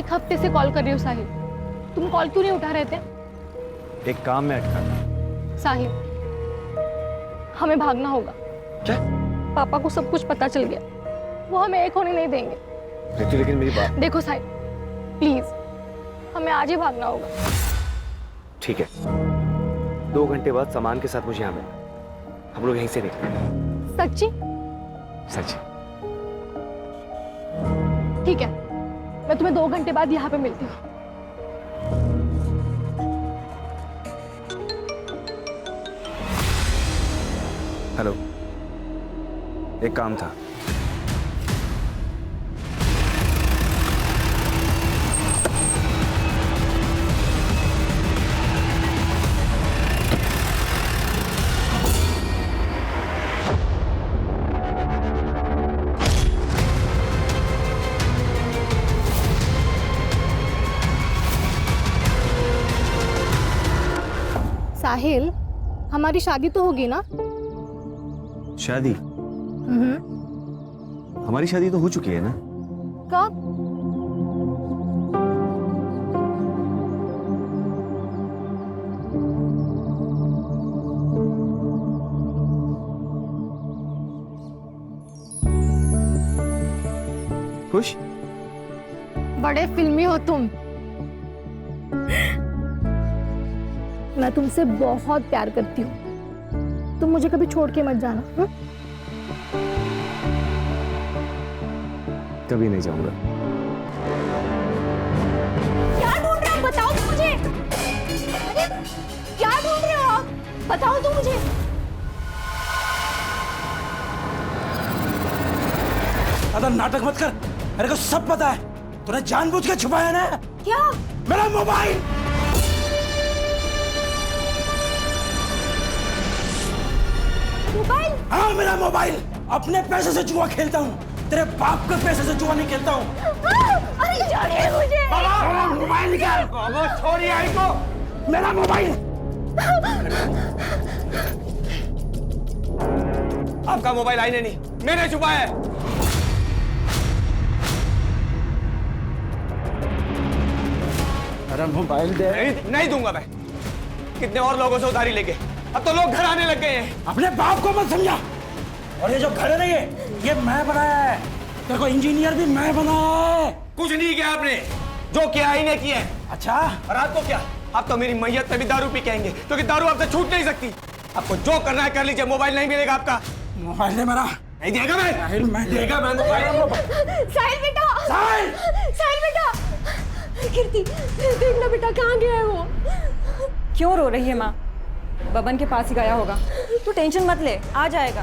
एक हफ्ते से कॉल कर रही हूँ साहिल, तुम कॉल क्यों नहीं उठा रहे थे? एक काम में अटका था। साहिल, हमें भागना होगा। क्या? पापा को सब कुछ पता चल गया, वो हमें एक होने नहीं देंगे। रितु, लेकिन मेरी बात। देखो साहिल, प्लीज हमें आज ही भागना होगा। ठीक है, 2 घंटे बाद सामान के साथ मुझे यहाँ मिलना, हम लोग यहीं से निकलेंगे। सच्ची? सच। ठीक है, मैं तुम्हें 2 घंटे बाद यहाँ पे मिलती हूँ। हेलो, एक काम था। साहिल, हमारी शादी तो होगी ना? शादी? हमारी शादी तो हो चुकी है ना? कब? खुश? बड़े फिल्मी हो तुम। मैं तुमसे बहुत प्यार करती हूँ, तुम मुझे कभी छोड़ के मत जाना। कभी नहीं जाऊंगा। क्या ढूंढ रहे हो? बताओ तो मुझे। अरे क्या ढूंढ रहे हो आप? बताओ तो मुझे। ज्यादा नाटक मत कर, मेरे को सब पता है। तूने जानबूझ के छुपाया ना? क्या? मेरा मोबाइल। मोबाइल? हाँ, मेरा मोबाइल। अपने पैसे से जुआ खेलता हूँ, तेरे बाप के पैसे से जुआ नहीं खेलता हूँ। अरे छोड़िए मुझे। मेरा मोबाइल निकाल। छोड़िए आई को, मेरा मोबाइल। आपका मोबाइल आईने नहीं, मैंने छुपाया है। मेरा मोबाइल दे। नहीं दूंगा मैं। कितने और लोगों से उधारी लेके अब तो लोग घर आने लग गए हैं। अपने बाप को मत समझा। और ये जो घर है ना, ये मैं बनाया है। तेरे को इंजीनियर भी मैं बनाया है। कुछ नहीं किया आपने, जो किया ही नहीं किया है। अच्छा, और आपको क्या? आप तो मेरी मैयत पे भी दारू पी के आएंगे, क्योंकि दारू आपसे छूट नहीं सकती। आपको जो करना है कर लीजिए, मोबाइल नहीं मिलेगा आपका। मोबाइल है मेरा। नहीं देगा मैं देगा मैं साहिल बेटा। साहिल! साहिल बेटा। कीर्ति, देखना बेटा कहाँ गया है वो। क्यों रो रही है माँ? बबन के पास ही गया होगा, तू टेंशन मत ले, आ जाएगा।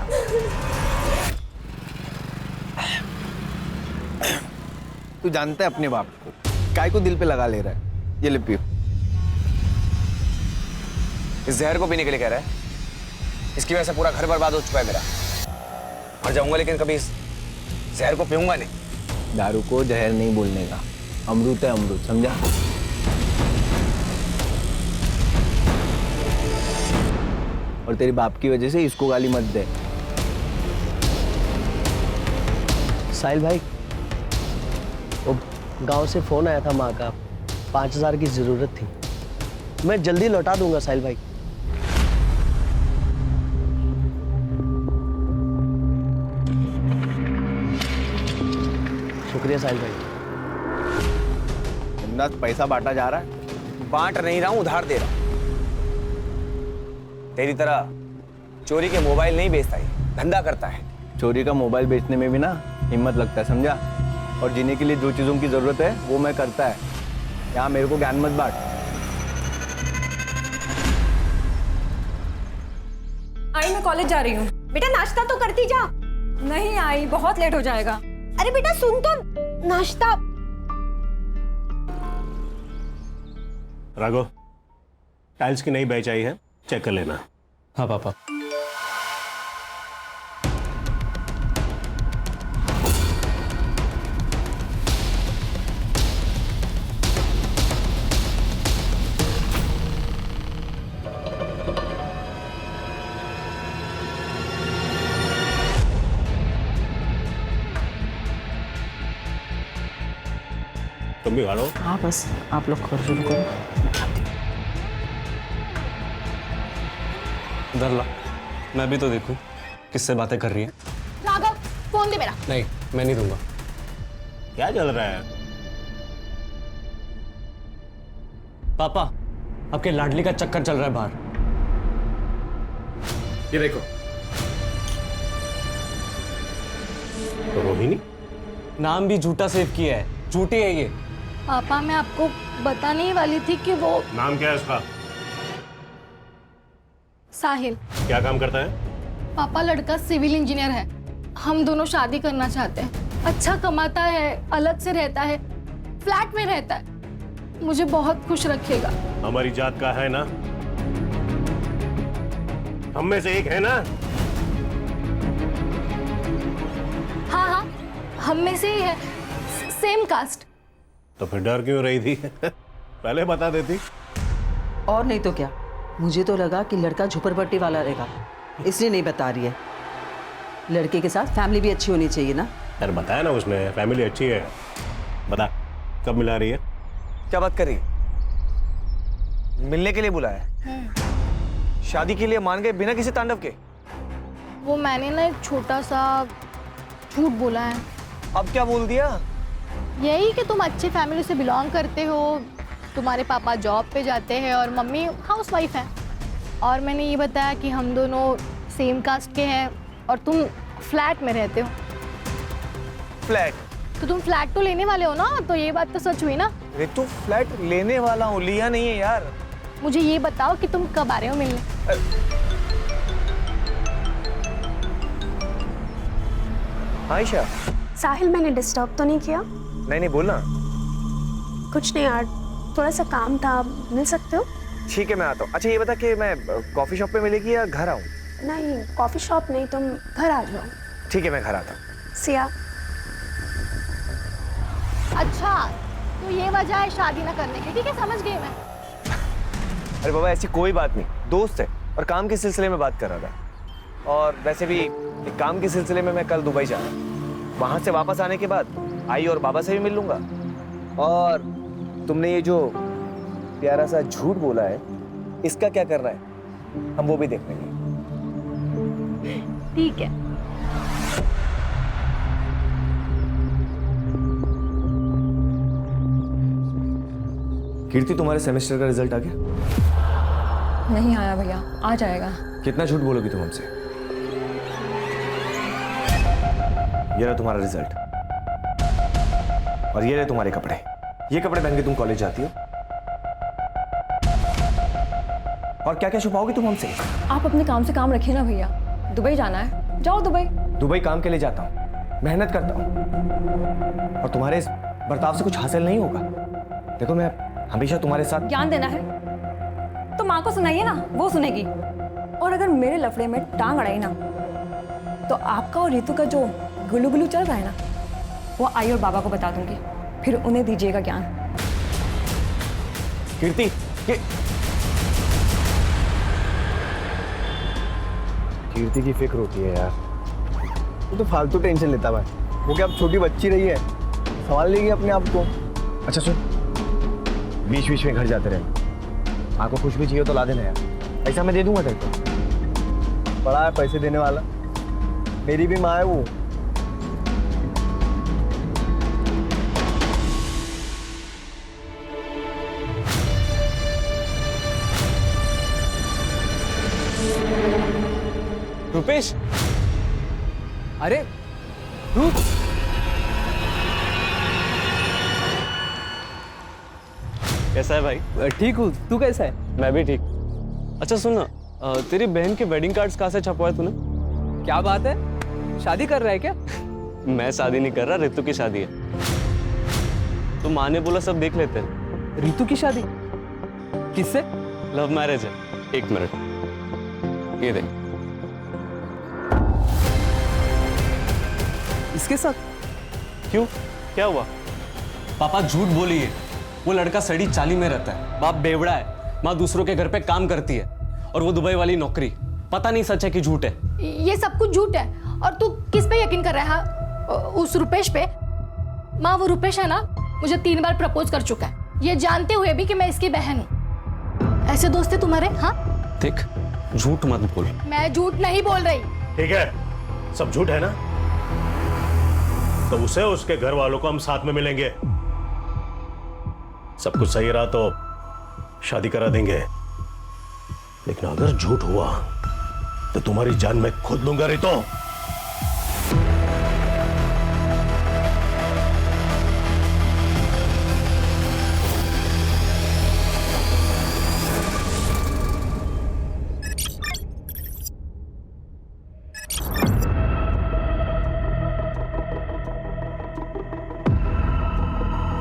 तू जानता है अपने बाप को, काय को दिल पे लगा ले रहा है। ये ले पियो। इस जहर को पीने के लिए कह रहा है? इसकी वजह से पूरा घर बर्बाद हो चुका है मेरा। मर जाऊंगा लेकिन कभी इस जहर को पीऊंगा नहीं। दारू को जहर नहीं बोलने का, अमृत है अमृत, समझा? और तेरे बाप की वजह से इसको गाली मत दे। साहिल भाई, वो गांव से फोन आया था माँ का, 5000 की जरूरत थी। मैं जल्दी लौटा दूंगा साहिल भाई। शुक्रिया साहिल भाई। हिम्मत पैसा बांटा जा रहा है। बांट नहीं रहा हूं, उधार दे रहा हूं। तेरी तरह चोरी के मोबाइल नहीं बेचता है, धंधा करता है। चोरी का मोबाइल बेचने में भी ना हिम्मत लगता है, समझा? और जीने के लिए जो चीजों की जरूरत है वो मैं करता है। यहाँ मेरे को ज्ञान मत बांट। आई मैं कॉलेज जा रही हूँ। बेटा नाश्ता तो करती जा। नहीं आई, बहुत लेट हो जाएगा। अरे बेटा सुन तो, नाश्ता। राघव, टाइल्स की नई बैच आई है, चेक कर लेना। हाँ पापा। तुम भी खा लो। हाँ बस आप लोग कर शुरू करो। इधर ला, मैं भी तो देखूं किससे बातें कर रही है। राघव फोन दे मेरा। नहीं, मैं नहीं दूंगा। क्या चल रहा है? पापा, आपके लाडली का चक्कर चल रहा है बाहर। ये देखो। तो रोहिणी? नाम भी झूठा सेव किया है, झूठी है ये। पापा मैं आपको बताने ही वाली थी कि वो नाम क्या है उसका? साहिल। क्या काम करता है? पापा लड़का सिविल इंजीनियर है। हम दोनों शादी करना चाहते हैं। अच्छा कमाता है, अलग से रहता है, फ्लैट में रहता है, मुझे बहुत खुश रखेगा। हमारी जात का है ना? हम में से एक है ना? हाँ हाँ हम में से ही है, सेम कास्ट। तो फिर डर क्यों रही थी? पहले बता देती। और नहीं तो क्या, मुझे तो लगा कि लड़का झुपड़पट्टी वाला रहेगा, इसलिए नहीं बता रही है। लड़के के साथ फैमिली भी अच्छी होनी चाहिए ना। यार बताया ना उसने, फैमिली अच्छी है। बता कब मिला रही है? क्या बात कर रही है? मिलने के लिए बुलाया है? शादी के लिए मान गए बिना किसी तांडव के? वो मैंने ना एक छोटा सा झूठ बोला है। अब क्या बोल दिया? यही कि तुम अच्छे फैमिली से बिलोंग करते हो, तुम्हारे पापा जॉब पे जाते हैं और मम्मी हाउसवाइफ हैं। और मैंने ये बताया कि हम दोनों सेम कास्ट के हैं और तुम फ्लैट में रहते हो। फ्लैट? तो तुम फ्लैट तो लेने वाले हो ना, तो ये बात तो सच हुई ना। रितु फ्लैट लेने वाला हूँ, लिया नहीं है यार। मुझे ये बताओ कि तुम कब आ रहे हो मिलने? आयशा। साहिल मैंने डिस्टर्ब तो नहीं किया? नहीं बोलना। कुछ नहीं यार, थोड़ा सा काम था, मिल सकते हो? ठीक है मैं आता हूँ। अच्छा ये बता कि मैं कॉफी शॉप पे मिलेगी या घर आऊँ? नहीं कॉफी शॉप नहीं, तुम घर आ जाओ। ठीक है मैं घर आता हूँ। सिया। अच्छा तो ये वजह है शादी ना करने की, ठीक है समझ गई मैं। अरे बाबा ऐसी कोई बात नहीं, दोस्त है और काम के सिलसिले में बात कर रहा था। और वैसे भी एक काम के सिलसिले में मैं कल दुबई जा रहा हूँ। वहाँ से वापस आने के बाद आई और बाबा से भी मिल लूँगा। और तुमने ये जो प्यारा सा झूठ बोला है, इसका क्या करना है हम वो भी देख लेंगे। ठीक है। कीर्ति तुम्हारे सेमेस्टर का रिजल्ट आ गया? नहीं आया भैया, आ जाएगा। कितना झूठ बोलोगी तुम हमसे? ये रहा तुम्हारा रिजल्ट और ये रहे तुम्हारे कपड़े। ये कपड़े पहन के तुम कॉलेज जाती हो और क्या क्या छुपाओगी तुम हमसे? आप अपने काम से काम रखिए ना भैया। दुबई जाना है, जाओ दुबई। दुबई काम के लिए जाता हूँ, मेहनत करता हूँ और तुम्हारे इस बर्ताव से कुछ हासिल नहीं होगा। देखो मैं हमेशा तुम्हारे साथ। ज्ञान देना है तो माँ को सुनाइए ना, वो सुनेगी। और अगर मेरे लफड़े में टांग अड़ाई ना तो आपका और रितु का जो गुलू गुलू चल रहा है ना, वो आई और बाबा को बता दूंगी, फिर उन्हें दीजिएगा ज्ञान। कीर्ति कीर्ति की फिक्र होती है यार। वो तो फालतू टेंशन लेता भाई। वो क्या अब छोटी बच्ची रही है, संभाल लेगी अपने आप को। अच्छा सुन, बीच बीच में घर जाते रहे। माँ को कुछ भी चाहिए तो ला देना यार, ऐसा मैं दे दूंगा तेरे को। बड़ा है पैसे देने वाला, मेरी भी माँ है वो। रुपेश, अरे रुक। कैसा है भाई? ठीक हूँ, तू कैसा है? मैं भी ठीक। अच्छा सुन ना, तेरी बहन के वेडिंग कार्ड्स कहाँ से छपवाए तूने? क्या बात है, शादी कर रहा है क्या? मैं शादी नहीं कर रहा, रितु की शादी है। तो माँ ने बोला सब देख लेते हैं। रितु की शादी किससे? लव मैरिज है। एक मिनट, ये देख। इसके साथ? क्यों, क्या हुआ? पापा झूठ बोली है। वो लड़का सड़ी चाली में रहता है, बाप बेवड़ा है, माँ दूसरों के घर पे काम करती है और वो दुबई वाली नौकरी। पता नहीं सच है कि झूठ है। ये सब कुछ झूठ है। और तू किस पे यकीन कर रहा है? उस रुपेश पे? माँ वो रुपेश है ना, मुझे 3 बार प्रपोज कर चुका है, ये जानते हुए भी कि मैं इसकी बहन हूँ। ऐसे दोस्त है तुम्हारे? हाँ, देख, झूठ मत बोल। मैं झूठ नहीं बोल रही। ठीक है, सब झूठ है ना? तो उसे उसके घर वालों को हम साथ में मिलेंगे। सब कुछ सही रहा तो शादी करा देंगे, लेकिन अगर झूठ हुआ तो तुम्हारी जान मैं खुद लूंगा रितो।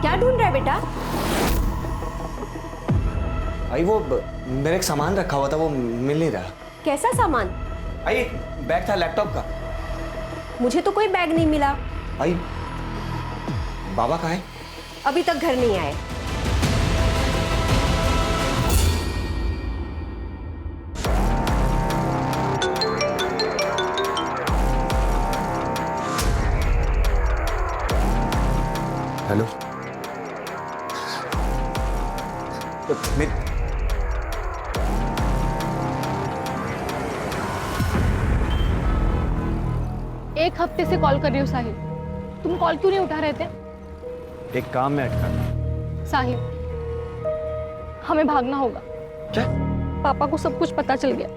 क्या ढूंढ रहा है बेटा? आई वो मेरे एक सामान रखा हुआ था, वो मिल नहीं रहा। कैसा सामान? आई एक बैग था लैपटॉप का। मुझे तो कोई बैग नहीं मिला। आई बाबा कहाँ है? अभी तक घर नहीं आए। हेलो, एक हफ्ते से कॉल कर रही हूँ साहिल, तुम कॉल क्यों नहीं उठा रहे थे? एक काम में अटका था। साहिल, हमें भागना होगा। क्या? पापा को सब कुछ पता चल गया,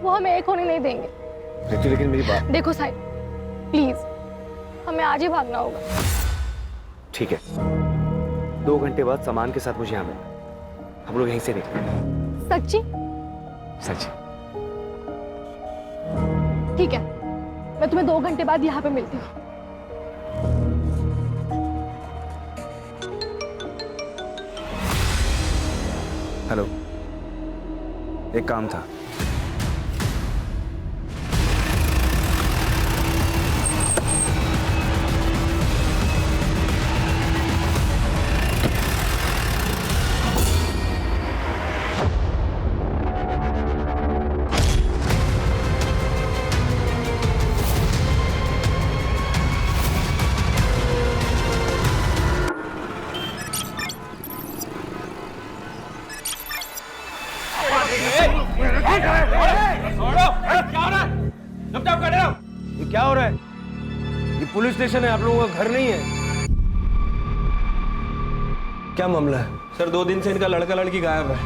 वो हमें एक होने नहीं देंगे। रितु, लेकिन मेरी बात। देखो साहिल, प्लीज हमें आज ही भागना होगा। ठीक है, 2 घंटे बाद सामान के साथ मुझे यहाँ मिलना, हम लोग यहीं से निकलेंगे। सच्ची? सच। ठीक है, मैं तुम्हें 2 घंटे बाद यहाँ पे मिलती हूँ। हेलो, एक काम था। ये क्या हो रहा है? ये पुलिस स्टेशन है, आप लोगों का घर नहीं है। क्या मामला है? सर, 2 दिन से इनका लड़का लड़की गायब है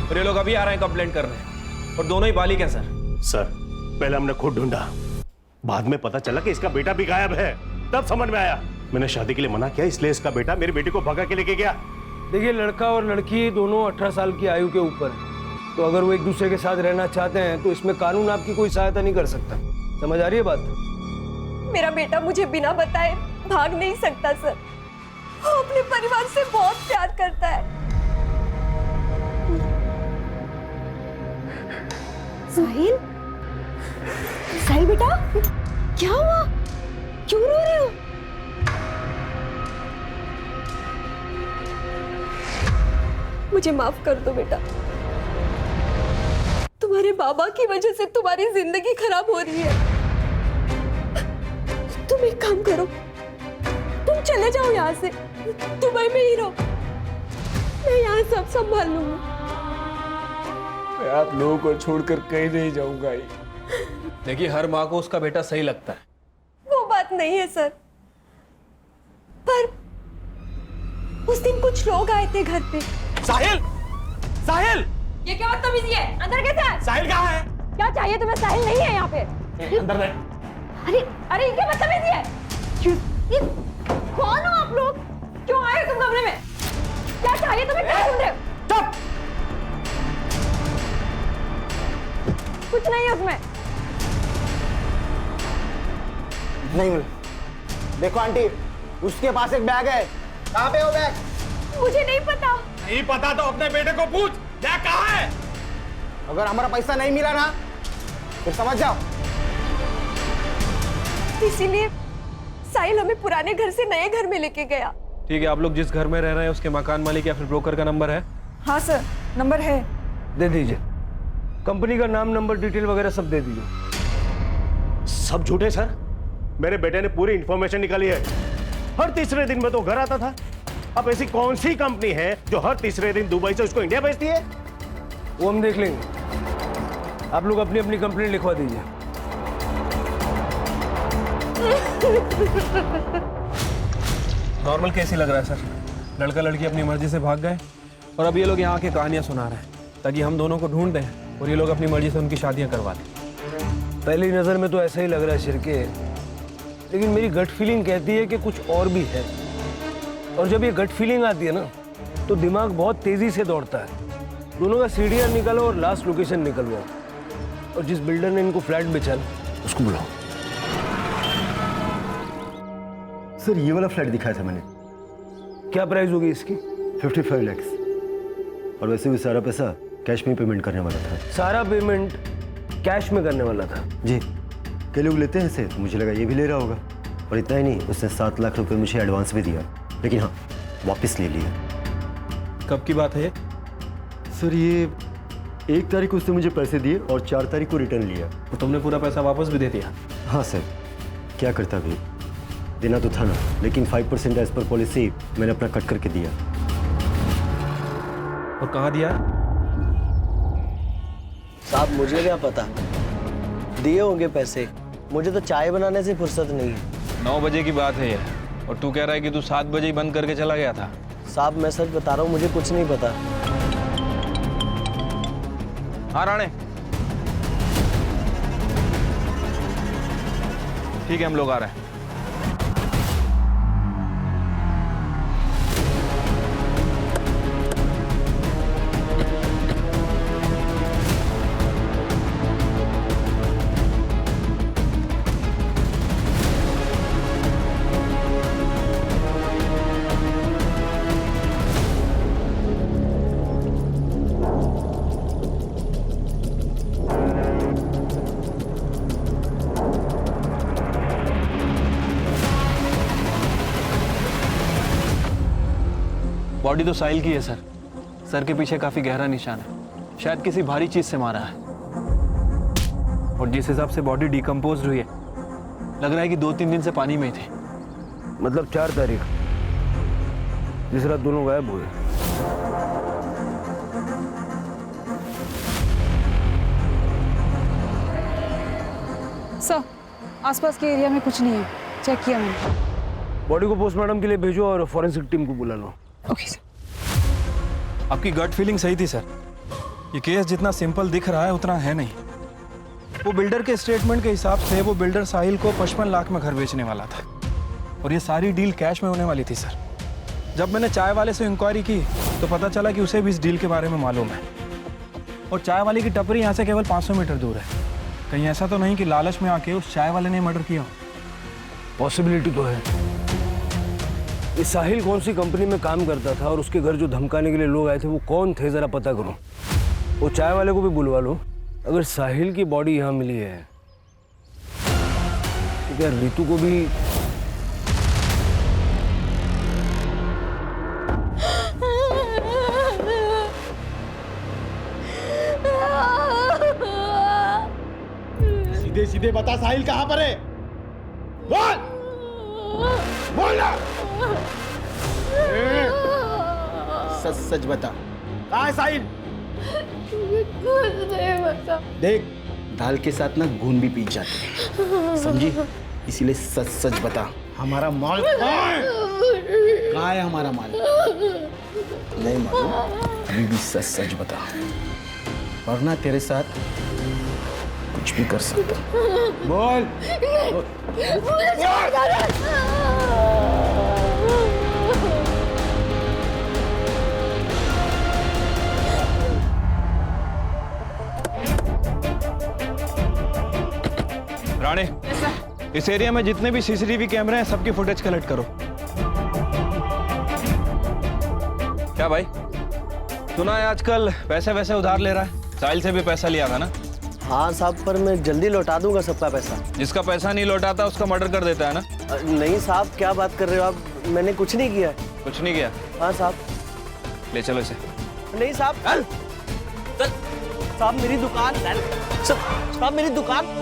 और ये लोग अभी आ रहे हैं कंप्लेंट करने, और दोनों ही बालिग हैं सर। सर, पहले हमने खुद ढूंढा, बाद में पता चला कि इसका बेटा भी गायब है, तब समझ में आया। मैंने शादी के लिए मना किया, इसलिए इसका बेटा मेरी बेटी को भगा के लेके गया। देखिए, लड़का और लड़की दोनों 18 साल की आयु के ऊपर है, तो अगर वो एक दूसरे के साथ रहना चाहते हैं तो इसमें कानून आपकी कोई सहायता नहीं कर सकता। समझ आ रही है बात? मेरा बेटा मुझे बिना बताए भाग नहीं सकता सर। वो अपने परिवार से बहुत प्यार करता है। साहिल, साहिल बेटा, क्या हुआ? क्यों रो रहे हो? मुझे माफ कर दो बेटा, तुम्हारे बाबा की वजह से तुम्हारी जिंदगी खराब हो रही है। तुम एक काम करो, तुम चले जाओ यहाँ से, दुबई में ही रहो, मैं यहाँ सब संभाल लूंगा। मैं आप लोगों को छोड़कर कहीं नहीं जाऊंगा। देखिए, हर माँ को उसका बेटा सही लगता है। वो बात नहीं है सर, पर उस दिन कुछ लोग आए थे घर पे। साहिल! साहिल! ये क्या बदतमीजी है? अंदर कैसे है? साहिल कहाँ है? क्या चाहिए तुम्हें? साहिल नहीं है यहाँ पे। अंदर नहीं। अरे अरे, ये क्या बदतमीजी है? ये कौन हो आप लोग? क्यों आए हो तुम कमरे में? क्या चाहिए तुम्हें? क्या ढूंढ रहे हो? चुप! कुछ नहीं है उसमें। नहीं मिला। देखो आंटी, उसके पास एक बैग है। कहाँ पे वो बैग? मुझे नहीं पता। नहीं पता तो अपने बेटे को पूछ, बैग कहाँ है? अगर हमारा पैसा नहीं मिला ना, तो समझ जाओ। इसीलिए साहिल हमें पुराने घर से नए घर में लेके गया। ठीक है, आप लोग जिस घर में रह रहे हैं उसके मकान मालिक या फिर ब्रोकर का नंबर है? हाँ सर, नंबर है। दे दीजिए, कंपनी का नाम, नंबर, डिटेल वगैरह सब दे दीजिए। सब झूठे सर, मेरे बेटे ने पूरी इंफॉर्मेशन निकाली है। हर तीसरे दिन में तो घर आता था। अब ऐसी कौन सी कंपनी है जो हर तीसरे दिन दुबई से उसको इंडिया भेजती है? वो हम देख लेंगे। आप लोग अपनी अपनी कंप्लेंट लिखवा दीजिए। नॉर्मल केस ही लग रहा है सर। लड़का लड़की अपनी मर्जी से भाग गए और अब ये लोग यहाँ आके कहानियां सुना रहे हैं ताकि हम दोनों को ढूंढ दें और ये लोग अपनी मर्जी से उनकी शादियां करवा दें। पहली नज़र में तो ऐसा ही लग रहा है शिरके, लेकिन मेरी गट फीलिंग कहती है कि कुछ और भी है। और जब ये गट फीलिंग आती है ना तो दिमाग बहुत तेज़ी से दौड़ता है। दोनों का सीढ़ियाँ निकालो और लास्ट लोकेशन निकलवाओ, और जिस बिल्डर ने इनको फ्लैट बेचा उसको बुलाओ। सर ये वाला फ्लैट दिखाया था मैंने। क्या प्राइस होगी इसकी? 55 लाख। और वैसे भी सारा पैसा कैश में पेमेंट करने वाला था। सारा पेमेंट कैश में करने वाला था? जी। कई लोग लेते हैं इसे, तो मुझे लगा ये भी ले रहा होगा। और इतना ही नहीं, उसने 7 लाख रुपए मुझे एडवांस भी दिया, लेकिन हाँ वापस ले लिया। कब की बात है? सर ये 1 तारीख को उसने मुझे पैसे दिए और 4 तारीख को रिटर्न लिया। तो तुमने पूरा पैसा वापस भी दे दिया? हाँ सर, क्या करता भी, देना तो था ना, लेकिन 5% एज पर पॉलिसी मैंने अपना कट करके दिया। और कहाँ दिया? साहब मुझे क्या पता, दिए होंगे पैसे। मुझे तो चाय बनाने से फुर्सत नहीं है। 9 बजे की बात है ये, और तू कह रहा है कि तू 7 बजे ही बंद करके चला गया था। साहब मैं सच बता रहा हूँ, मुझे कुछ नहीं पता। हाँ राणे, ठीक है हम लोग आ रहे हैं। बॉडी तो साहिल की है सर। सर के पीछे काफी गहरा निशान है, शायद किसी भारी चीज से मारा है। और जिस हिसाब से बॉडी डिकम्पोज हुई है, लग रहा है कि 2-3 दिन से पानी में ही थी। मतलब 4 तारीख जिस रात दोनों गायब हुए। सर आसपास के एरिया में कुछ नहीं है, चेक किया मैंने। बॉडी को पोस्टमार्टम के लिए भेजो और फॉरेंसिक टीम को बुला लो। Okay sir. आपकी गट फीलिंग सही थी सर। ये केस जितना सिंपल दिख रहा है उतना है नहीं। वो बिल्डर के स्टेटमेंट के हिसाब से वो बिल्डर साहिल को 55 लाख में घर बेचने वाला था, और ये सारी डील कैश में होने वाली थी सर। जब मैंने चाय वाले से इंक्वायरी की तो पता चला कि उसे भी इस डील के बारे में मालूम है, और चाय वाले की टपरी यहाँ से केवल 500 मीटर दूर है। कहीं ऐसा तो नहीं कि लालच में आके उस चाय वाले ने मर्डर किया? पॉसिबिलिटी तो है। ये साहिल कौन सी कंपनी में काम करता था और उसके घर जो धमकाने के लिए लोग आए थे वो कौन थे, जरा पता करो। वो चाय वाले को भी बुलवा लो। अगर साहिल की बॉडी यहाँ मिली है तो क्या रितु को भी? सीधे सीधे बता साहिल कहाँ पर है? बोल बोल ना। सच सच बता, कहाँ है साहिल? देख दाल के साथ ना घून भी पीट जाते हैं, समझी? इसीलिए सच सच बता, हमारा माल कहाँ है? कहाँ है हमारा माल? नहीं मालूम? अभी भी सच सच बता, वरना तेरे साथ कुछ भी कर सकता। बोल, राणे, इस एरिया में जितने भी सीसीटीवी कैमरे हैं सबकी फुटेज कलेक्ट करो। क्या भाई, सुना है आजकल पैसे वैसे उधार ले रहा है? साहिल से भी पैसा लिया था ना? हाँ साहब, पर मैं जल्दी लौटा दूंगा सबका पैसा। जिसका पैसा नहीं लौटाता उसका मर्डर कर देता है ना? नहीं साहब, क्या बात कर रहे हो आप? मैंने कुछ नहीं किया। कुछ नहीं किया? हाँ साहब। ले चलो इसे। नहीं साहब, चल साहब, मेरी दुकान, साहब मेरी दुकान।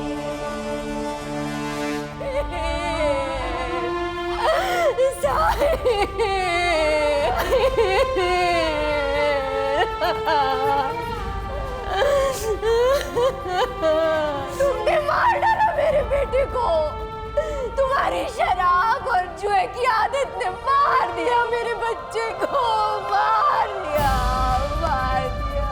तुमने मार डाला मेरे बेटे को। तुम्हारी शराब और जुए की आदत ने मार दिया मेरे बच्चे को, मार दिया, मार दिया।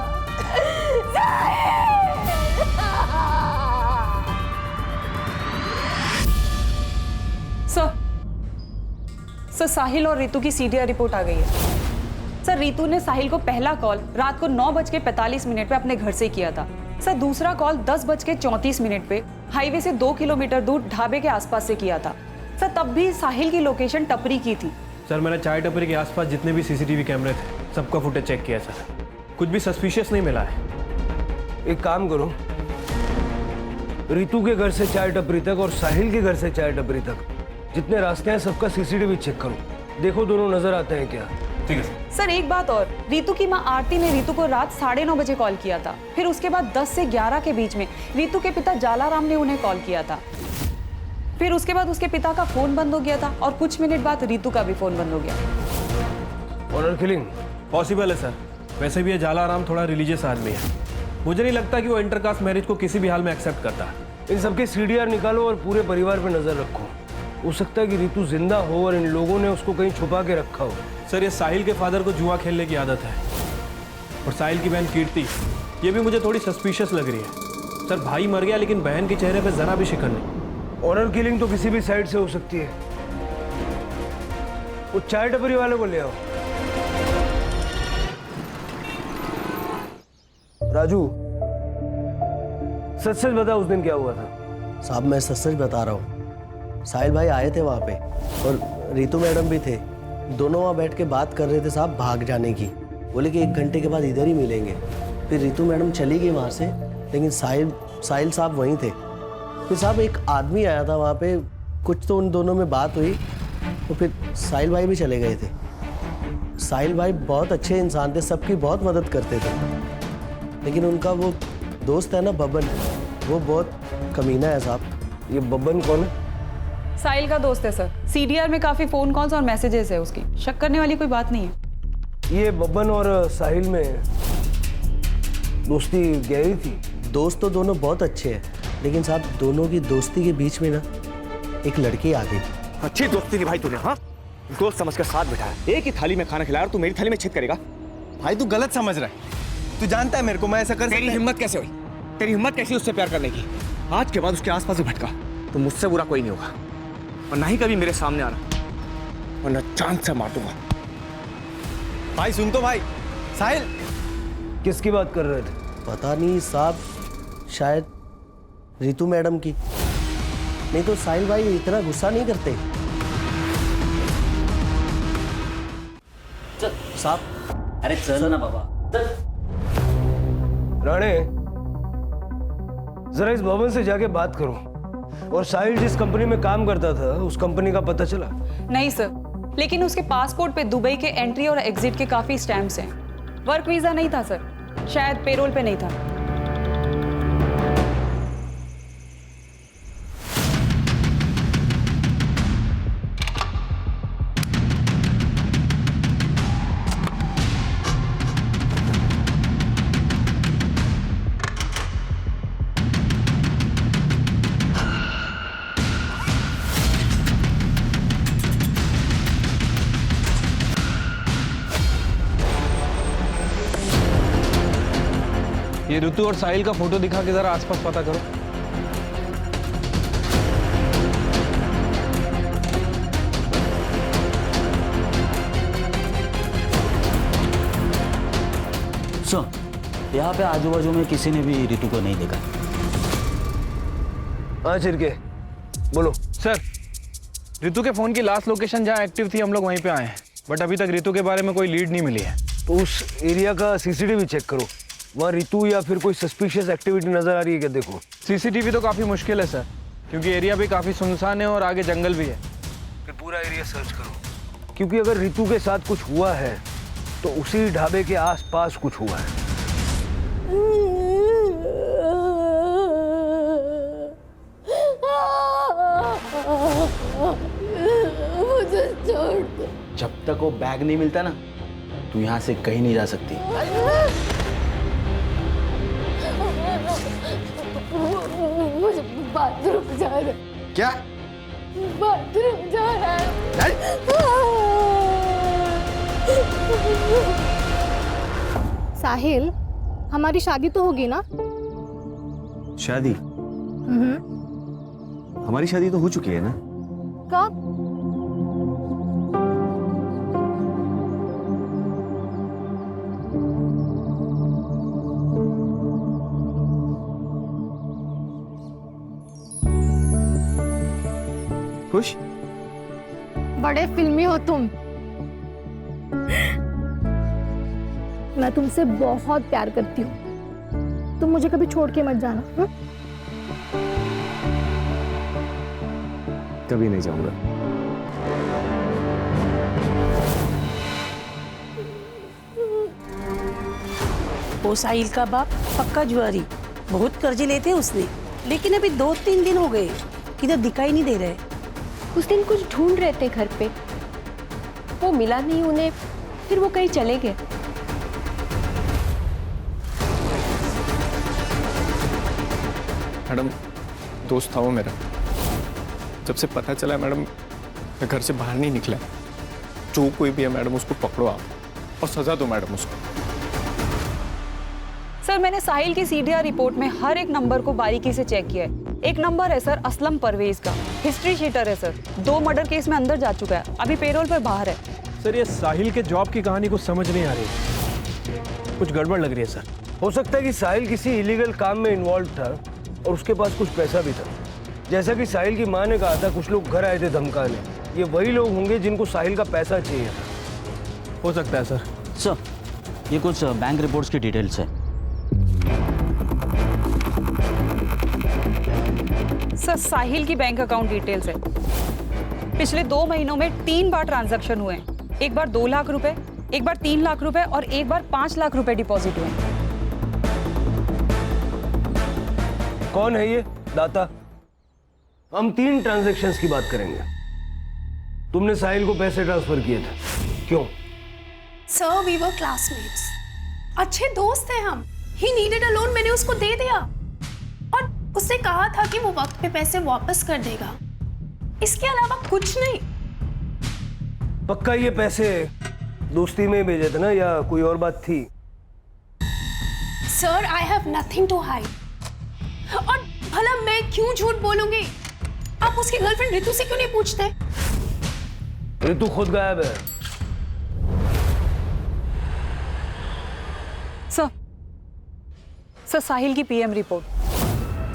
सर साहिल और रितु की सीडीआर रिपोर्ट आ गई है। सर रितु ने साहिल को पहला कॉल रात को 9:45 पे अपने घर से किया था। सर दूसरा कॉल 10:34 पे हाईवे से 2 किलोमीटर दूर ढाबे के आसपास से किया था। सर तब भी साहिल की लोकेशन टपरी की थी। सर मैंने चाय टपरी के आसपास जितने भी सीसीटीवी कैमरे थे सबका फुटेज चेक किया सर, कुछ भी सस्पिशियस नहीं मिला है। एक काम करो, रितु के घर से चाय टपरी तक और साहिल के घर से चाय टपरी तक जितने रास्ते हैं सबका सीसीटीवी चेक करो, देखो दोनों नजर आते हैं क्या। ठीक है सर एक बात और, रितु की मां आरती ने रितु को रात 9:30 बजे कॉल किया था। फिर उसके बाद 10 से 11 के बीच में रितु के पिता जालाराम ने उन्हें कॉल किया था। फिर उसके बाद उसके पिता का फोन बंद हो गया था और कुछ मिनट बाद रितु का भी फोन बंद हो गया। ऑनर किलिंग पॉसिबल है सर, वैसे भी ये जालाराम थोड़ा रिलीजियस आदमी है, मुझे नहीं लगता कि वो इंटरकास्ट मैरिज को किसी भी हाल में एक्सेप्ट करता। इन सबके सीडीआर निकालो और पूरे परिवार पर नजर रखो, हो सकता है कि रितु जिंदा हो और इन लोगों ने उसको कहीं छुपा के रखा हो। सर ये साहिल के फादर को जुआ खेलने की आदत है और साहिल की बहन कीर्ति, ये भी मुझे थोड़ी सस्पिशियस लग रही है। सर भाई मर गया लेकिन बहन के चेहरे पे जरा भी शिकन नहीं। ऑनर किलिंग तो किसी भी साइड से हो सकती है। वो चाय टपरी वाले को ले आओ। राजू सच सच बता उस दिन क्या हुआ था। साहब मैं सच सच बता रहा हूँ, साहिल भाई आए थे वहाँ पे और रितु मैडम भी थे, दोनों वहाँ बैठ के बात कर रहे थे साहब भाग जाने की। बोले कि 1 घंटे के बाद इधर ही मिलेंगे। फिर रितु मैडम चली गई वहाँ से, लेकिन साहिल साहब वहीं थे। फिर साहब एक आदमी आया था वहाँ पे, कुछ तो उन दोनों में बात हुई तो फिर साहिल भाई भी चले गए थे। साहिल भाई बहुत अच्छे इंसान थे, सबकी बहुत मदद करते थे, लेकिन उनका वो दोस्त है ना बब्बन, वो बहुत कमीना है साहब। ये बब्बन कौन है? साहिल का दोस्त है सर, सीडीआर में काफी फोन कॉल्स और मैसेजेस है उसकी, शक करने वाली कोई बात नहीं है। ये बब्बन और साहिल में दोस्ती गहरी थी? दोस्त तो दोनों बहुत अच्छे हैं, लेकिन साहब दोनों की दोस्ती के बीच में ना एक लड़की आ गई। अच्छी दोस्ती निभाई तूने, हाँ दोस्त समझ कर साथ बिठाया, एक ही थाली में खाना खिलाया और तू मेरी थाली में छेद करेगा। भाई तू गलत समझ रहा है, तू जानता है मेरे को मैं ऐसा कर तेरी हिम्मत कैसे हुई, तेरी हिम्मत कैसी उससे प्यार करने की? आज के बाद उसके आसपास ही भटका तो मुझसे बुरा कोई नहीं होगा, और ना ही कभी मेरे सामने आना, वरना चांद से मार दूंगा। भाई सुन तो भाई। साहिल किसकी बात कर रहे थे? पता नहीं साहब, शायद रितु मैडम की, नहीं तो साहिल भाई इतना गुस्सा नहीं करते साहब। अरे चल ना बाबा। राणे जरा इस भवन से जाके बात करो, और साहिल जिस कंपनी में काम करता था उस कंपनी का पता चला? नहीं सर, लेकिन उसके पासपोर्ट पे दुबई के एंट्री और एग्जिट के काफी स्टैम्प्स हैं। वर्क वीजा नहीं था सर, शायद पेरोल पे नहीं था। ये ऋतु और साहिल का फोटो दिखा के जरा आसपास पता करो। सर यहाँ पे आजू बाजू में किसी ने भी रितु को नहीं देखा। हाँ चिरके बोलो। सर रितु के फोन की लास्ट लोकेशन जहाँ एक्टिव थी हम लोग वहीं पे आए हैं, बट अभी तक रितु के बारे में कोई लीड नहीं मिली है। तो उस एरिया का सीसीटीवी चेक करो, वहाँ रितु या फिर कोई सस्पिशियस एक्टिविटी नजर आ रही है क्या? देखो सीसीटीवी तो काफी मुश्किल है सर, क्योंकि एरिया भी काफी सुनसान है और आगे जंगल भी है। फिर पूरा एरिया सर्च करो, क्योंकि अगर रितु के साथ कुछ हुआ है तो उसी ढाबे के आसपास कुछ हुआ है। मुझे छोड़ दो। जब तक वो बैग नहीं मिलता ना, तू यहाँ से कहीं नहीं जा सकती। मुझे बाथरूम जा रहा है। क्या? बाथरूम जा रहा है। साहिल, हमारी शादी तो होगी ना? शादी? हमारी शादी तो हो चुकी है ना? कब? खुश? बड़े फिल्मी हो तुम। मैं तुमसे बहुत प्यार करती हूँ, तुम मुझे कभी छोड़ के मत जाना। हा? कभी नहीं जाऊंगा। वो साहिल का बाप पक्का जुआरी, बहुत कर्जे लेते उसने, लेकिन अभी 2-3 दिन हो गए किधर दिखाई नहीं दे रहे। उस दिन कुछ ढूंढ रहे थे घर पे, वो मिला नहीं उन्हें, फिर वो कहीं चले गए। मैडम, दोस्त था वो मेरा। जब से पता चला मैडम, मैं घर से बाहर नहीं निकला। जो कोई भी है मैडम, उसको पकड़ो आप और सजा दो मैडम उसको। सर, मैंने साहिल की सीडीआर रिपोर्ट में हर एक नंबर को बारीकी से चेक किया है। एक नंबर है सर असलम परवेज का, हिस्ट्री शीटर है सर, 2 मर्डर केस में अंदर जा चुका है, अभी पेरोल पर बाहर है। सर, ये साहिल के जॉब की कहानी कुछ समझ नहीं आ रही, कुछ गड़बड़ लग रही है सर। हो सकता है कि साहिल किसी इलीगल काम में इन्वॉल्व था और उसके पास कुछ पैसा भी था। जैसा कि साहिल की माँ ने कहा था, कुछ लोग घर आए थे धमकाने, ये वही लोग होंगे जिनको साहिल का पैसा चाहिए था। हो सकता है सर। सर, ये कुछ बैंक रिपोर्ट्स की डिटेल्स है। सर, साहिल की बैंक अकाउंट डिटेल्स है। पिछले 2 महीनों में 3 बार ट्रांजैक्शन हुए हैं। एक बार 2 लाख रुपए, एक बार 3 लाख रुपए और एक बार 5 लाख रुपए डिपॉजिट हुए। कौन है ये दाता? हम 3 ट्रांजैक्शंस की बात करेंगे। तुमने साहिल को पैसे ट्रांसफर किए थे, क्यों? सर, वी वर क्लासमेट्स, अच्छे दोस्त हैं हम। ही नीडेड अ लोन, मैंने उसको दे दिया और उससे कहा था कि वो वक्त पे पैसे वापस कर देगा। इसके अलावा कुछ नहीं। पक्का ये पैसे दोस्ती में भेजे थे ना, या कोई और बात थी? Sir, I have nothing to hide. और भला मैं क्यों झूठ बोलूंगी? आप उसकी गर्लफ्रेंड रितु से क्यों नहीं पूछते? रितु खुद गायब है। सर, साहिल की पीएम रिपोर्ट।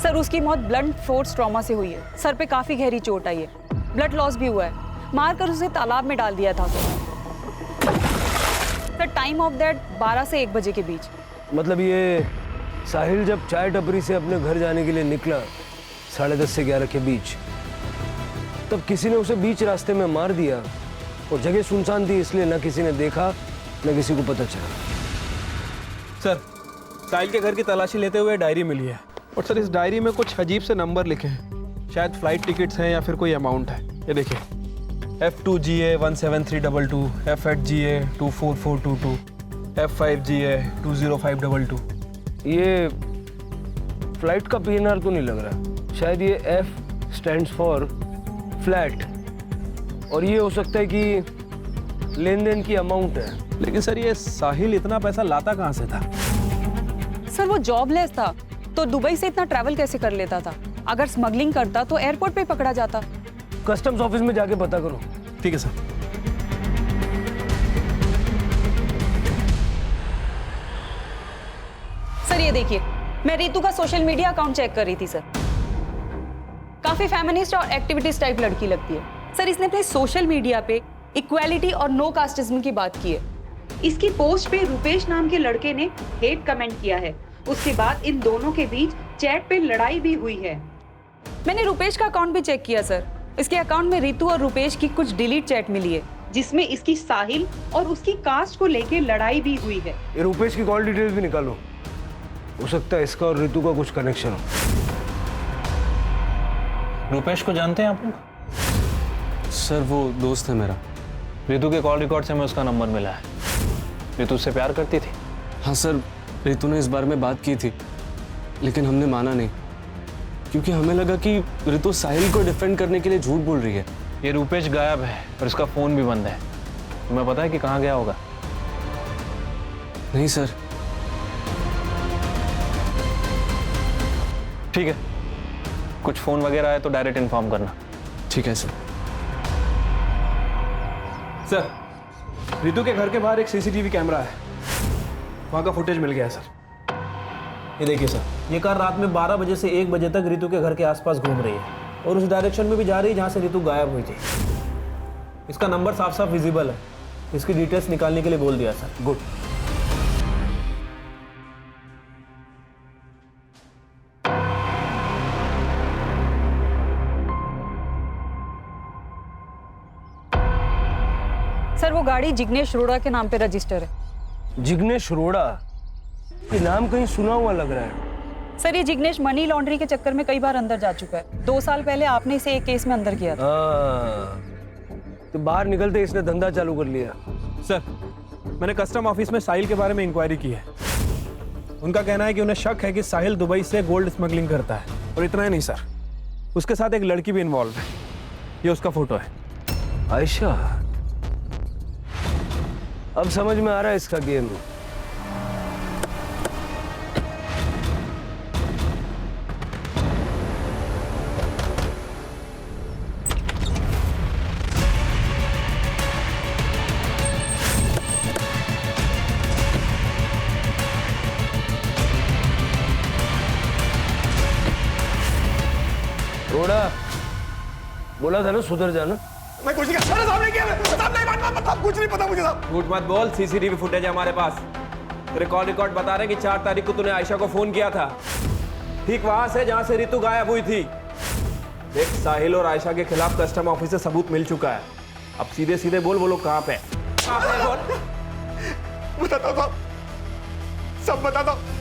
सर, उसकी मौत ब्लंट फोर्स ट्रॉमा से हुई है। सर पे काफी गहरी चोट आई है, ब्लड लॉस भी हुआ है। मारकर उसे तालाब में डाल दिया था सर। टाइम ऑफ दैट 12 से 1 बजे के बीच। मतलब ये साहिल जब चाय टपरी से अपने घर जाने के लिए निकला 10:30 से 11 के बीच, तब किसी ने उसे बीच रास्ते में मार दिया और जगह सुनसान थी, इसलिए न किसी ने देखा न किसी को पता चला। सर, साहिल के घर की तलाशी लेते हुए डायरी मिली है और सर इस डायरी में कुछ अजीब से नंबर लिखे हैं। शायद फ्लाइट टिकट्स हैं या फिर कोई अमाउंट है। ये देखिए, F2GA 17322, F8GA 24422, F5GA 20522। ये फ्लाइट का PNR तो नहीं लग रहा। शायद ये F स्टैंड्स फॉर फ्लैट, और ये हो सकता है कि लेन देन की अमाउंट है। लेकिन सर, ये साहिल इतना पैसा लाता कहाँ से था? सर, वो जॉबलेस था तो दुबई से इतना ट्रैवल कैसे कर लेता था? अगर स्मगलिंग करता तो एयरपोर्ट पे पकड़ा जाता। कस्टम्स ऑफिस में जाके पता करो। ठीक है सर। सर, ये देखिए, मैं रितु का सोशल मीडिया अकाउंट चेक कर रही थी सर। काफी फेमिनिस्ट और एक्टिविटीज टाइप लड़की लगती है सर। इसने अपने सोशल मीडिया पे इक्वालिटी और नो कास्टिज्म की बात की है। इसकी पोस्ट पे रुपेश नाम के लड़के ने हेट कमेंट किया है। उसके बाद इन दोनों के बीच चैट पे लड़ाई भी हुई है। मैंने रुपेश का अकाउंट भी चेक किया सर। इसके अकाउंट में रितु और रुपेश की कुछ डिलीट चैट मिली है, जिसमें इसकी साहिल और उसकी कास्ट को लेके लड़ाई भी हुई है। ये रुपेश की कॉल डिटेल्स भी निकालो, हो सकता है इसका और रितु का कुछ कनेक्शन हो। रुपेश को जानते हैं आप लोग? सर, वो दोस्त है मेरा। रितु के कॉल रिकॉर्ड से हमें उसका नंबर मिला है। रितु उससे प्यार करती थी? हाँ सर, रितु ने इस बारे में बात की थी, लेकिन हमने माना नहीं, क्योंकि हमें लगा कि रितु साहिल को डिफेंड करने के लिए झूठ बोल रही है। ये रूपेश गायब है और इसका फोन भी बंद है। तुम्हें पता है कि कहाँ गया होगा? नहीं सर। ठीक है, कुछ फोन वगैरह आए तो डायरेक्ट इन्फॉर्म करना। ठीक है सर। सर, रितु के घर के बाहर एक सीसीटीवी कैमरा है, वहाँ का फुटेज मिल गया है सर। ये देखिए सर, ये कार रात में 12 बजे से 1 बजे तक रितु के घर के आसपास घूम रही है और उस डायरेक्शन में भी जा रही है जहाँ से रितु गायब हुई थी। इसका नंबर साफ साफ विजिबल है। इसकी डिटेल्स निकालने के लिए बोल दिया सर। गुड। सर वो गाड़ी जिग्नेश अरोड़ा के नाम पे रजिस्टर है। जिग्नेश अरोड़ा, ये नाम कहीं सुना हुआ लग रहा है। सर ये जिग्नेश मनी लॉन्ड्री के चक्कर में कई बार अंदर जा चुका है। 2 साल पहले आपने इसे एक केस में अंदर किया था। तो बाहर निकलते इसने धंधा चालू कर लिया। सर, मैंने कस्टम ऑफिस में साहिल के बारे में इंक्वायरी की है। उनका कहना है कि उन्हें शक है कि साहिल दुबई से गोल्ड स्मगलिंग करता है। और इतना ही नहीं सर, उसके साथ एक लड़की भी इन्वॉल्व है। ये उसका फोटो है। आयशा, अब समझ में आ रहा है इसका गेम। रोड़ा, बोला था ना सुधर जाना। मैं कुछ नहीं कर, सामने क्या है? सामने मत कुछ नहीं पता मुझे साहब। झूठ मत बोल, सीसीटीवी फुटेज है हमारे पास। तेरे कॉल रिकॉर्ड बता रहे हैं कि 4 तारीख को तूने आयशा को फोन किया था, ठीक वहां से जहां से रितु गायब हुई थी। देख, साहिल और आयशा के खिलाफ कस्टम ऑफिस से सबूत मिल चुका है। अब सीधे सीधे बोल, वो लोग कहां पे? बताता हूं साहब, सब बताता हूं।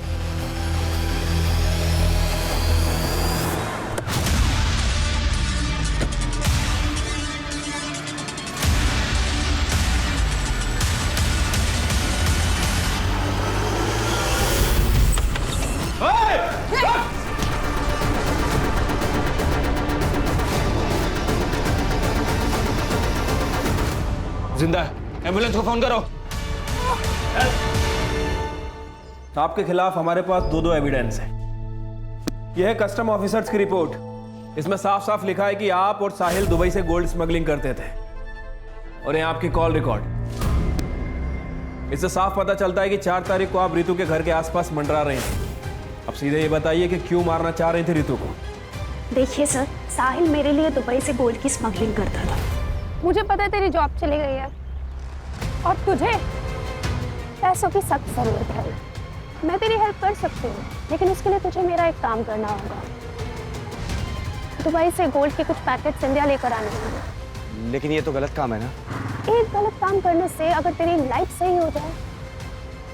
जिंदा है, एम्बुलेंस को फोन करो। आपके खिलाफ हमारे पास 2 एविडेंस है। यह है कस्टम ऑफिसर्स की रिपोर्ट। इसमें साफ साफ लिखा है कि आप और साहिल दुबई से गोल्ड स्मगलिंग करते थे। और ये आपकी कॉल रिकॉर्ड। इससे साफ पता चलता है कि 4 तारीख को आप रितु के घर के आसपास मंडरा रहे थे। अब सीधे ये बताइए कि क्यों मारना चाह रहे थे रितु को? देखिए सर, साहिल मेरे लिए दुबई से गोल्ड की स्मगलिंग करता था। मुझे पता है तेरी जॉब चली गई है और तुझे पैसों की सख्त जरूरत है। मैं तेरी हेल्प कर सकती हूँ, लेकिन उसके लिए तुझे मेरा एक काम करना होगा। दुबई से गोल्ड के कुछ पैकेट्स इंडिया लेकर आने होंगे। लेकिन ये तो गलत काम है ना। एक गलत काम करने से अगर तेरी लाइफ सही हो जाए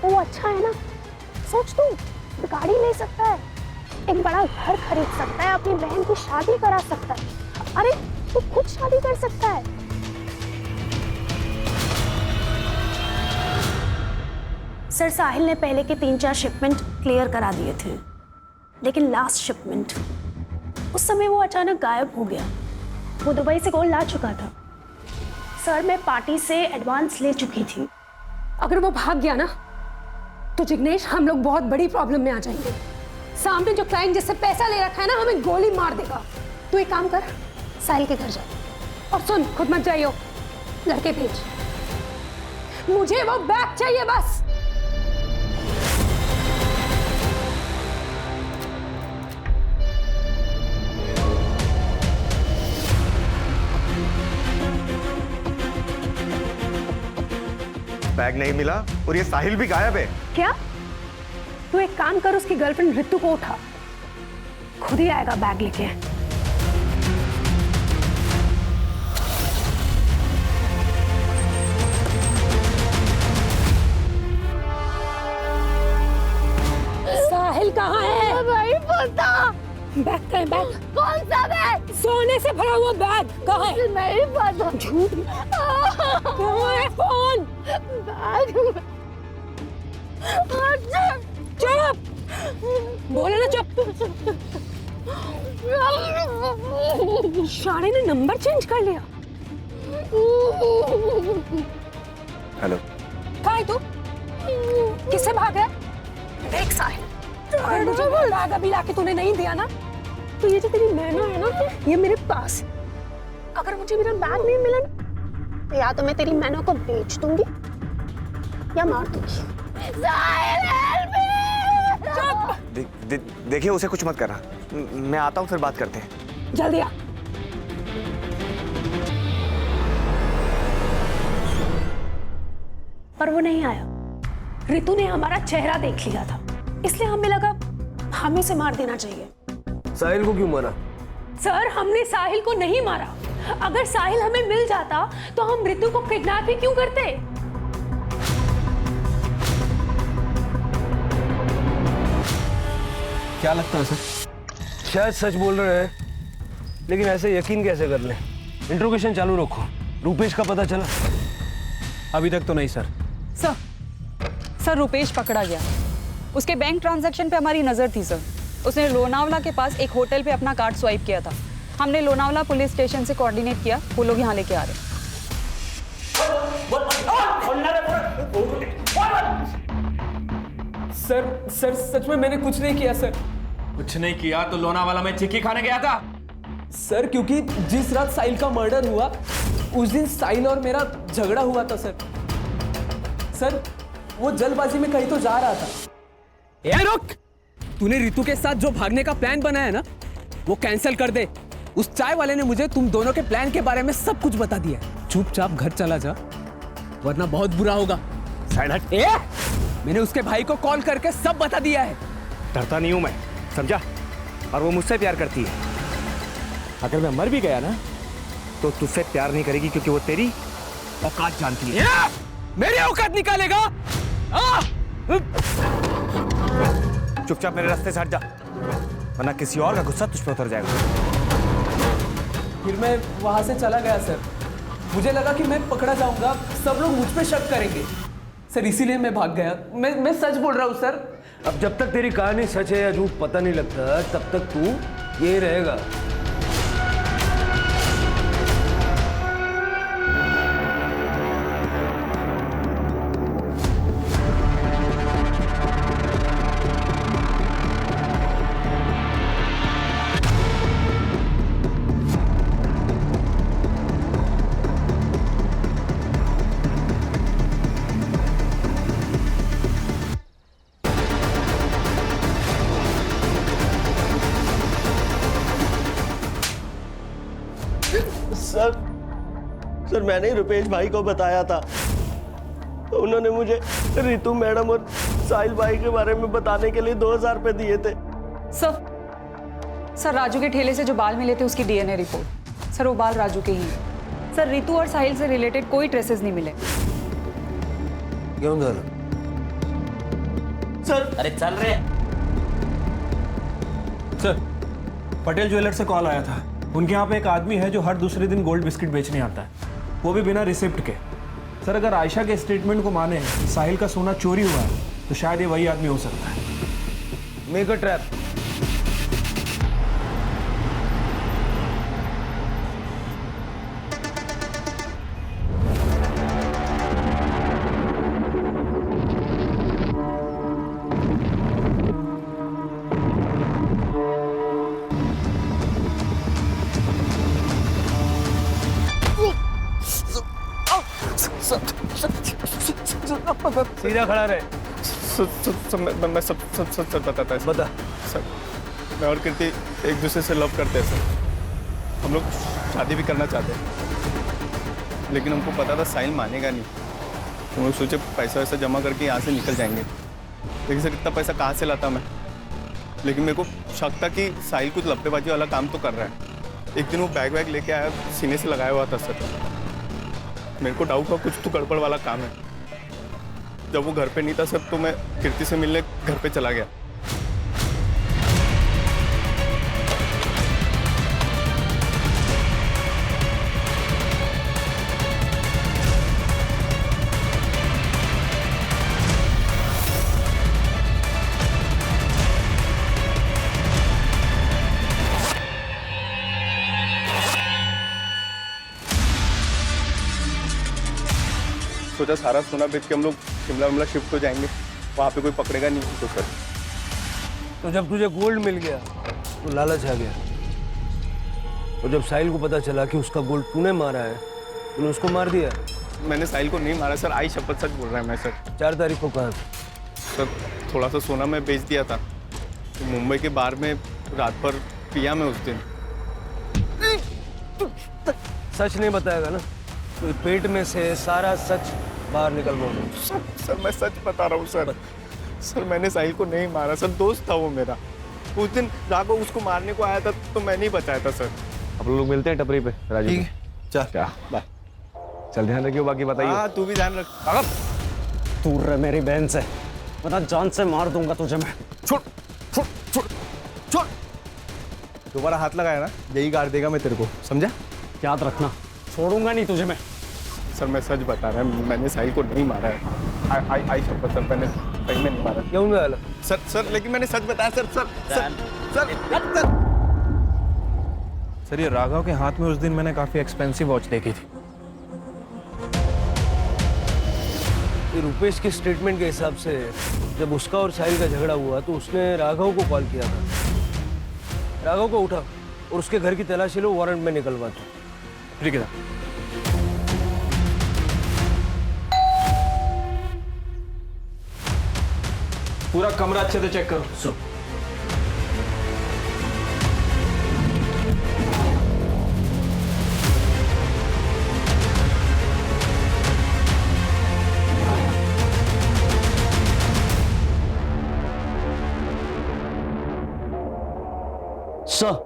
तो वो अच्छा है ना। सोच, तू गाड़ी ले सकता है, एक बड़ा घर खरीद सकता है, अपनी बहन की शादी करा सकता है। अरे तू खुद शादी कर सकता है। सर, साहिल ने पहले के 3-4 शिपमेंट क्लियर करा दिए थे, लेकिन लास्ट शिपमेंट उस समय वो अचानक गायब हो गया। वो दुबई से गोल्ड ला चुका था। सर, मैं पार्टी से एडवांस ले चुकी थी। अगर वो भाग गया ना तो जिग्नेश, हम लोग बहुत बड़ी प्रॉब्लम में आ जाएंगे। सामने जो क्लाइंट जिससे पैसा ले रखा है ना, हमें गोली मार देगा। तू एक काम कर, साहिल के घर जा और सुन, खुद मत जाइयो, लड़के भेज। मुझे वो बैग चाहिए बस। बैग नहीं मिला और ये साहिल भी गायब है। क्या? तू एक काम कर, उसकी गर्लफ्रेंड रितु को उठा, खुद ही आएगा बैग लेके। साहिल कहाँ है? भाई पता। बैग का है, बैग। कौन सा बैग? सोने से भरा हुआ बैग कहाँ है? नहीं पता। झूठ। कहाँ है फोन? बैग में। चुप। बोले ना चुप। शाणे ने नंबर चेंज कर लिया। हेलो। कहाँ है तू? किससे भाग रहा है? देख साहिल, अगर मुझे वो बैग अभी लाके तूने नहीं दिया ना, तो ये जो तेरी नैना है ना, ये मेरे पास है। अगर मुझे मेरा बैग नहीं मिला ना, तो या तो मैं तेरी मैना को बेच दूंगी या मार दूंगी। देखिए उसे कुछ मत करना, मैं आता हूँ फिर बात करते हैं। जल्दी आ। पर वो नहीं आया। रितु ने हमारा चेहरा देख लिया था, इसलिए हमें लगा हमें से मार देना चाहिए। साहिल को क्यों मारा? सर, हमने साहिल को नहीं मारा। अगर साहिल हमें मिल जाता तो हम रितु को किडनैप ही क्यों करते? क्या लगता है सर? शायद सच बोल रहे हैं, लेकिन ऐसे यकीन कैसे कर लें? इंट्रोगेशन चालू रखो। रूपेश का पता चला? अभी तक तो नहीं सर। सर रुपेश पकड़ा गया। उसके बैंक ट्रांजैक्शन पे हमारी नजर थी सर। उसने लोनावला के पास एक होटल पे अपना कार्ड स्वाइप किया था। हमने लोनावला पुलिस स्टेशन से कोऑर्डिनेट किया, वो लोग यहाँ लेके आ रहे। सर सच में मैंने कुछ नहीं किया सर। कुछ नहीं किया तो लोनावाला में चिक्की खाने गया था? सर क्योंकि जिस रात साहिल का मर्डर हुआ उस दिन साहिल और मेरा झगड़ा हुआ था सर। सर वो जल्दबाजी में कहीं तो जा रहा था। ए रुक! तूने रितु के साथ जो भागने का प्लान बनाया ना, वो कैंसिल कर दे। उस चाय वाले ने मुझे तुम दोनों के प्लान के बारे में सब कुछ बता दिया। चुपचाप घर चला जा, वरना बहुत बुरा होगा। ए! मैंने उसके भाई को कॉल करके सब बता दिया है। डरता नहीं हूं मैं, समझा? और वो मुझसे प्यार करती है। अगर मैं मर भी गया ना, तो तुझसे प्यार नहीं करेगी, क्योंकि वो तेरी औकात जानती है। मेरी औकात निकालेगा? चुपचाप मेरे रास्ते से हट जा, वरना किसी और का गुस्सा तुझ पर उतर जाएगा। फिर मैं वहां से चला गया सर। मुझे लगा कि मैं पकड़ा जाऊंगा, सब लोग मुझ पे शक करेंगे सर, इसीलिए मैं भाग गया। मैं सच बोल रहा हूँ सर। अब जब तक तेरी कहानी सच है या झूठ पता नहीं लगता, तब तक तू ये रहेगा। सर मैंने ही रुपेश भाई को बताया था, तो उन्होंने मुझे रितु मैडम और साहिल भाई के बारे में बताने के लिए 2000 रुपए दिए थे। सर राजू के ठेले से जो बाल मिले थे उसकी डीएनए रिपोर्ट। सर वो बाल राजू के ही हैं। सर रितु और साहिल से रिलेटेड कोई ट्रेसेस नहीं मिले। क्यों सर? अरे चल रहे। सर, पटेल ज्वेलर से कॉल आया था। उनके यहाँ पे एक आदमी है जो हर दूसरे दिन गोल्ड बिस्किट बेचने आता है, वो भी बिना रिसिप्ट के। सर अगर आयशा के स्टेटमेंट को माने कि साहिल का सोना चोरी हुआ है, तो शायद ये वही आदमी हो सकता है। Make a trap. सीधा खड़ा रहे। मैं सब बताता है। बता। सर, मैं और कीर्ति एक दूसरे से लव करते हैं सर। हम लोग शादी भी करना चाहते हैं, लेकिन हमको पता था साहिल मानेगा नहीं। तो हम लोग सोचे पैसा वैसा जमा करके यहाँ से निकल जाएंगे। लेकिन सर इतना पैसा कहाँ से लाता मैं? लेकिन मेरे को शक था कि साहिल कुछ लपटेबाजी वाला काम तो कर रहा है। एक दिन वो बैग वैग लेके आया, सीने से लगाया हुआ था सर। मेरे को डाउट हुआ कुछ तो गड़बड़ वाला काम है। जब वो घर पे नहीं था सर, तो मैं कीर्ति से मिलने घर पे चला गया। सोचा सारा सोना बेच के हम लोग शिमला शिफ्ट हो जाएंगे, वहाँ पे कोई पकड़ेगा नहीं तो सर। तो जब तुझे गोल्ड मिल गया तो लालच आ गया, और जब साहिल को पता चला कि उसका गोल्ड तूने मारा है, तूने उसको मार दिया। मैंने साहिल को नहीं मारा सर, आई शपथ सच बोल रहा है मैं सर। 4 तारीख को कहा सर थोड़ा सा सोना मैं बेच दिया था, तो मुंबई के बार में रात भर पिया मैं उस दिन। सच नहीं बताएगा ना तो पेट में से सारा सच बाहर निकल गया। सर मैं सच बता रहा हूँ सर। सर मैंने साहिल को नहीं मारा सर, दोस्त था वो मेरा। उस दिन राघव उसको मारने को आया था तो मैं नहीं बचाया था सर। अब लोग मिलते हैं टपरी पे राजू। ठीक है चल क्या बाय। चल ध्यान रखियो, बाकी बताइए। हाँ तू भी ध्यान रख। दूर रह मेरी बहन से, वरना जान से मार दूंगा तुझे मैं। छोड़ छोड़ छोड़ छोड़, दोबारा हाथ लगाया ना यही गाड़ देगा मैं तेरे को, समझा? याद रखना, छोड़ूंगा नहीं तुझे मैं। सर मैं सच बता रहा हूँ, मैंने साहिल को नहीं मारा है। आई शपथ सर, मैंने सही में नहीं मारा। क्यों नहीं? सर लेकिन मैंने सच बताया सर। सर सर ये राघव के हाथ में उस दिन मैंने काफी एक्सपेंसिव वॉच देखी थी। ये रुपेश के स्टेटमेंट के हिसाब से जब उसका और साहिल का झगड़ा हुआ तो उसने राघव को कॉल किया था। राघव को उठा और उसके घर की तलाशी लो, वारंट में निकलवा दो। ठीक है। पूरा कमरा अच्छे से चेक करो। सर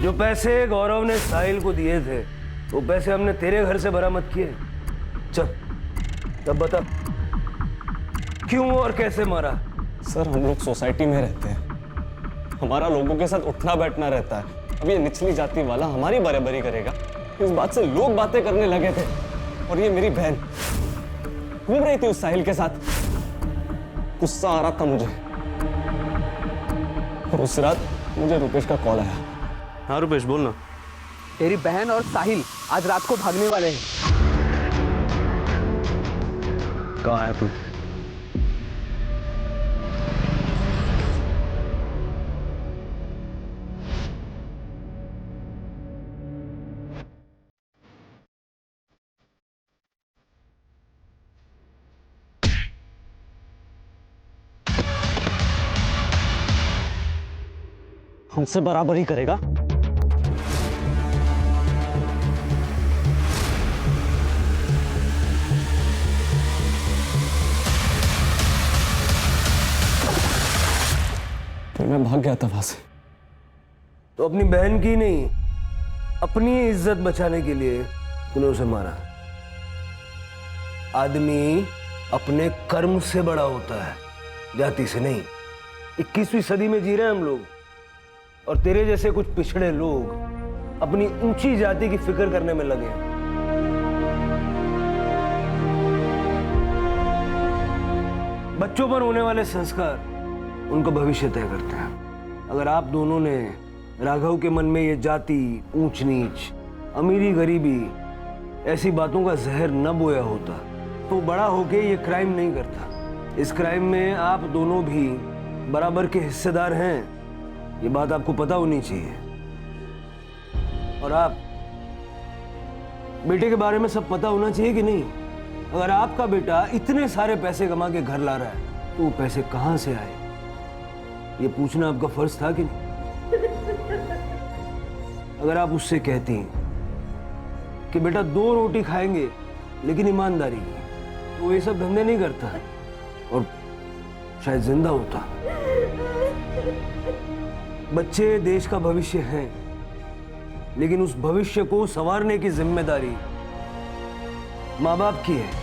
जो पैसे गौरव ने साहिल को दिए थे वो पैसे हमने तेरे घर से बरामद किए। चल तब बता क्यों और कैसे मारा? सर हम लोग सोसाइटी में रहते हैं, हमारा लोगों के साथ उठना बैठना रहता है। अब ये निचली जाति वाला हमारी बराबरी करेगा, इस बात से लोग बातें करने लगे थे। और ये मेरी बहन घूम रही थी उस साहिल के साथ, गुस्सा आ रहा था मुझे। और उस रात मुझे रुपेश का कॉल आया। हाँ रुपेश बोलना। तेरी बहन और साहिल आज रात को भागने वाले हैं। कहाँ है तू? हमसे बराबरी करेगा? फिर मैं भाग गया था वहां से। तो अपनी बहन की नहीं, अपनी इज्जत बचाने के लिए तूने उसे मारा। आदमी अपने कर्म से बड़ा होता है, जाति से नहीं। 21वीं सदी में जी रहे हैं हम लोग, और तेरे जैसे कुछ पिछड़े लोग अपनी ऊंची जाति की फिक्र करने में लगे हैं। बच्चों पर होने वाले संस्कार उनका भविष्य तय करते हैं। अगर आप दोनों ने राघव के मन में ये जाति, ऊंच नीच, अमीरी गरीबी ऐसी बातों का जहर न बोया होता तो बड़ा होके ये क्राइम नहीं करता। इस क्राइम में आप दोनों भी बराबर के हिस्सेदार हैं, ये बात आपको पता होनी चाहिए। और आप बेटे के बारे में सब पता होना चाहिए कि नहीं? अगर आपका बेटा इतने सारे पैसे कमा के घर ला रहा है तो वो पैसे कहां से आए, ये पूछना आपका फर्ज था कि नहीं? अगर आप उससे कहती कि बेटा 2 रोटी खाएंगे लेकिन ईमानदारी की, तो ये सब धंधे नहीं करता और शायद जिंदा होता। बच्चे देश का भविष्य हैं, लेकिन उस भविष्य को संवारने की जिम्मेदारी माँ बाप की है।